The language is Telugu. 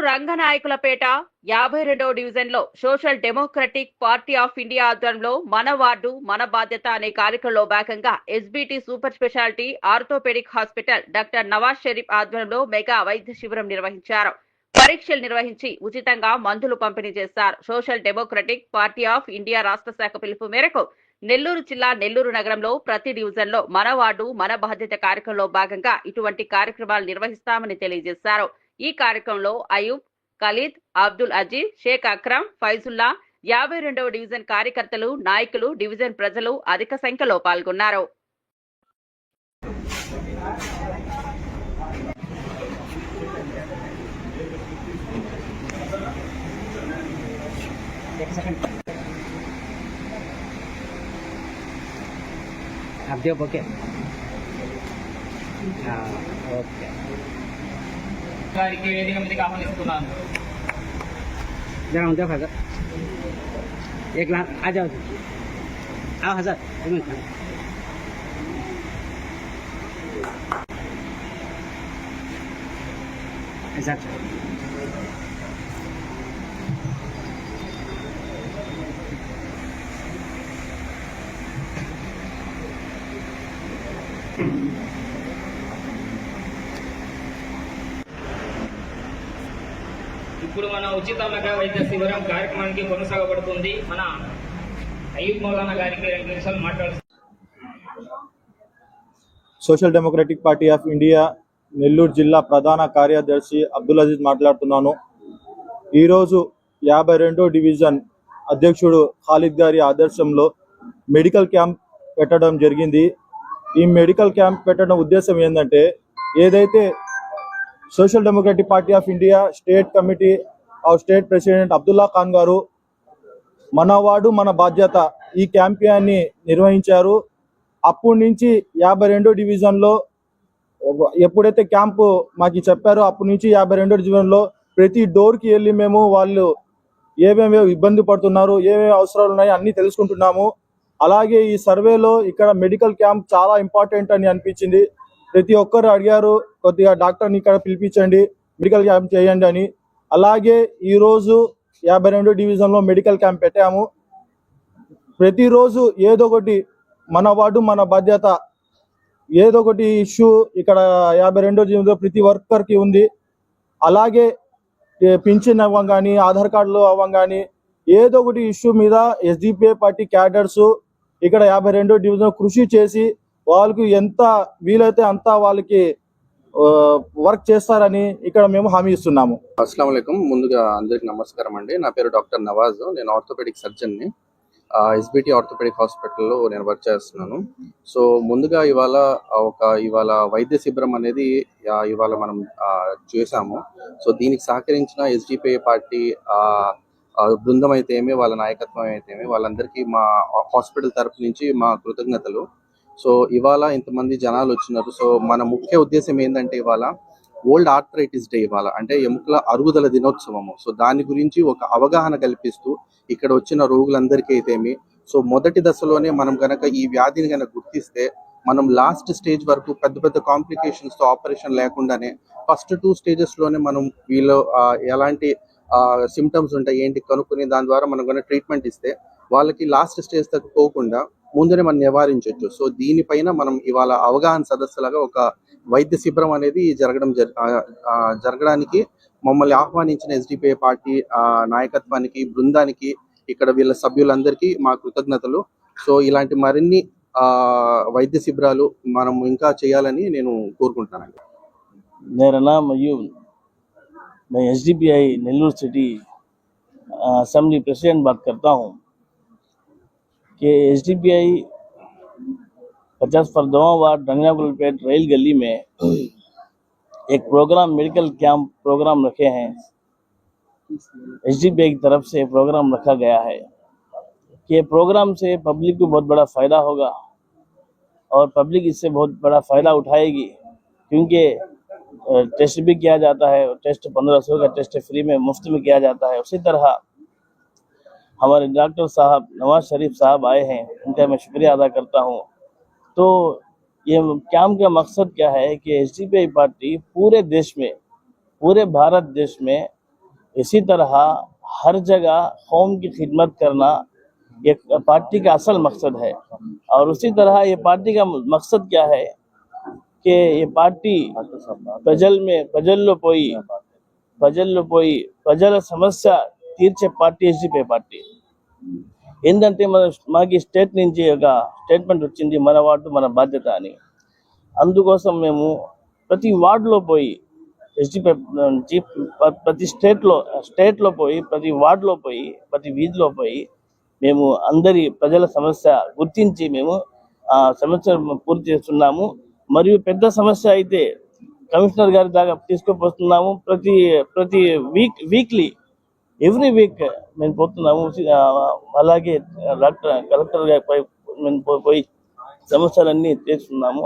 రంగనాయకులపేట 52వ డివిజన్లో social democratic party of India ఆధ్వర్యంలో మన వార్డు మన బాధ్యత అనే కార్యక్రమంలో భాగంగా SBT super speciality orthopaedic hospital doctor Nawaz Sharif ఆధ్వర్యంలో మెగా వైద్య శిబిరం నిర్వహించారు. పరీక్షలు నిర్వహించి ఉచితంగా మందులు పంపిణీ చేశారు. Social democratic party of India రాష్ట్ర శాఖ పిలుపు మేరకు నెల్లూరు జిల్లా నెల్లూరు నగరంలో ప్రతి డివిజన్లో మన వార్డు మన బాధ్యత కార్యక్రమంలో భాగంగా ఇటువంటి కార్యక్రమాలు నిర్వహిస్తామని తెలియజేశారు. ఈ కార్యక్రమంలో అయూబ్, ఖలీద్, అబ్దుల్ అజీజ్, షేక్ అక్రమ్, ఫైజుల్లా, 52వ డివిజన్ కార్యకర్తలు, నాయకులు, డివిజన్ ప్రజలు అధిక సంఖ్యలో పాల్గొన్నారు. ఓకే ఓకే గారికి వేదిక మీదకి ఆహ్వానిస్తున్నాను. जरा उनका हज़र एक लाख आ जाओ आओ हज़र ऐसा ఇప్పుడు మన ఉచిత మెగా వైద్య శిబిరం కార్యక్రమానికి కొనసాగబడుతుంది. మన అయ్యూబ్ మౌలానా గారికి 2 నిమిషాలు మాట్లాడుతున్నారు. Social democratic party of India Nellore జిల్లా ప్రధాన కార్యదర్శి అబ్దుల్ అజీజ్ మాట్లాడుతున్నాను. ఈరోజు 52వ డివిజన్ అధ్యక్షుడు ఖాలిద్ గారి ఆదర్శంలో మెడికల్ క్యాంప్ పెట్టడం జరిగింది. ఈ మెడికల్ క్యాంప్ పెట్టడం ఉద్దేశం ఏంటంటే, ఏదైతే social democratic party of India state committee of state president Abdullah Khan గారు మన వార్డు మన బాధ్యత ఈ క్యాంపెయిన్ని నిర్వహించారు. అప్పటి నుంచి 52వ డివిజన్లో ఎప్పుడైతే క్యాంపు మాకు చెప్పారో అప్పటి నుంచి 52వ డివిజన్లో ప్రతి డోర్కి వెళ్ళి మేము వాళ్ళు ఏమేమి ఇబ్బంది పడుతున్నారు, ఏమేమి అవసరాలు ఉన్నాయి అన్నీ తెలుసుకుంటున్నాము. అలాగే ఈ సర్వేలో ఇక్కడ మెడికల్ క్యాంప్ చాలా ఇంపార్టెంట్ అని అనిపించింది. ప్రతి ఒక్కరు అడిగారు, కొద్దిగా డాక్టర్ని ఇక్కడ పిలిపించండి, మెడికల్ క్యాంప్ చేయండి అని. అలాగే ఈరోజు 52వ డివిజన్లో మెడికల్ క్యాంప్ పెట్టాము. ప్రతిరోజు ఏదో ఒకటి మన వార్డు మన బాధ్యత, ఏదో ఒకటి ఇష్యూ ఇక్కడ 52వ డివిజన్లో ప్రతి వర్కర్కి ఉంది. అలాగే పింఛన్ అవ్వం కానీ, ఆధార్ కార్డులు అవ్వం కానీ, ఏదో ఒకటి ఇష్యూ మీద ఎస్డిపిఐ పార్టీ క్యాడర్స్ ఇక్కడ 52వ డివిజన్ కృషి చేసి వాళ్ళకి ఎంత వీలైతే అంత వాళ్ళకి వర్క్ చేస్తారని ఇక్కడ మేము హామీ ఇస్తున్నాము. అస్సలాము అలైకుం. ముందుగా అందరికి నమస్కారం అండి. నా పేరు డాక్టర్ నవాజ్. నేను ఆర్థోపెడిక్ సర్జన్ని. ఎస్బిటి ఆర్థోపెడిక్ హాస్పిటల్లో నేను వర్క్ చేస్తున్నాను. సో ముందుగా ఇవాళ వైద్య శిబిరం అనేది ఇవాళ మనం చేశాము. సో దీనికి సహకరించిన ఎస్డిపిఐ పార్టీ బృందం అయితేమి, వాళ్ళ నాయకత్వం అయితేమి, వాళ్ళందరికీ మా హాస్పిటల్ తరఫు నుంచి మా కృతజ్ఞతలు. సో ఇవాళ ఇంతమంది జనాలు వచ్చినారు. సో మన ముఖ్య ఉద్దేశం ఏంటంటే, ఇవాళ ఓల్డ్ ఆర్థరైటిస్ డే, ఇవాళ అంటే ఎముకల అరుగుదల దినోత్సవము. సో దాని గురించి ఒక అవగాహన కల్పిస్తూ ఇక్కడ వచ్చిన రోగులందరికీ అయితేమి, సో మొదటి దశలోనే మనం కనుక ఈ వ్యాధిని కనుక గుర్తిస్తే మనం లాస్ట్ స్టేజ్ వరకు పెద్ద పెద్ద కాంప్లికేషన్స్తో ఆపరేషన్ లేకుండానే ఫస్ట్ 2 స్టేజెస్లోనే మనం వీళ్ళు ఎలాంటి సిమ్టమ్స్ ఉంటాయి ఏంటి కనుక్కుని దాని ద్వారా మనం కనుక ట్రీట్మెంట్ ఇస్తే వాళ్ళకి లాస్ట్ స్టేజ్ దాకా పోకుండా ముందునే మనం నివారించవచ్చు. సో దీనిపైన మనం ఇవాళ అవగాహన సదస్సులాగా ఒక వైద్య శిబిరం అనేది జరగడానికి మమ్మల్ని ఆహ్వానించిన ఎస్డిపిఐ పార్టీ నాయకత్వానికి, బృందానికి, ఇక్కడ వీళ్ళ సభ్యులందరికీ మా కృతజ్ఞతలు. సో ఇలాంటి మరిన్ని వైద్య శిబిరాలు మనం ఇంకా చేయాలని నేను కోరుకుంటున్నానండి. मेरा नाम अयूब, मैं SDPI Nellore city assembly president बात करता हूँ कि एसडीपीआई 50 फरदवा वार्ड रंगनाकुलपेट रेल गली में एक प्रोग्राम, मेडिकल कैंप प्रोग्राम रखे हैं। एसडीपीआई की तरफ से प्रोग्राम रखा गया है कि प्रोग्राम से पब्लिक को बहुत बड़ा फ़ायदा होगा और पब्लिक इससे बहुत बड़ा फ़ायदा उठाएगी, क्योंकि टेस्ट भी किया जाता है। टेस्ट 1500 का टेस्ट फ्री में मुफ्त में किया जाता है। उसी तरह हमारे डॉक्टर साहब नवाज शरीफ साहब आए हैं, उनका मैं शुक्रिया अदा करता हूँ। तो ये कैंप का मकसद क्या है कि एसडीपीआई पार्टी पूरे देश में, पूरे भारत देश में इसी तरह हर जगह कौम की खिदमत करना एक पार्टी का असल मकसद है। और उसी तरह ये पार्टी का मकसद क्या है कि ये पार्टी ప్రజల్లో పోయి ప్రజల సమస్య తీర్చే పార్టీ ఎస్డిపి పార్టీ. ఏంటంటే మాకు స్టేట్ నుంచి ఒక స్టేట్మెంట్ వచ్చింది, మన వార్డు మన బాధ్యత అని. అందుకోసం మేము ప్రతి వార్డులో పోయి ఎస్డిపి ప్రతి స్టేట్లో పోయి ప్రతి వార్డులో పోయి ప్రతి వీధిలో పోయి మేము అందరి ప్రజల సమస్య గుర్తించి మేము ఆ సమస్యను పూర్తి చేస్తున్నాము. మరియు పెద్ద సమస్య అయితే కమిషనర్ గారి దాకా తీసుకుపోతున్నాము. ప్రతి వీక్లీ ఎవ్రీ వీక్ మేము పోతున్నాము. అలాగే కలెక్టర్ గారి మేము పోయి సమస్యలన్నీ తీర్చున్నాము.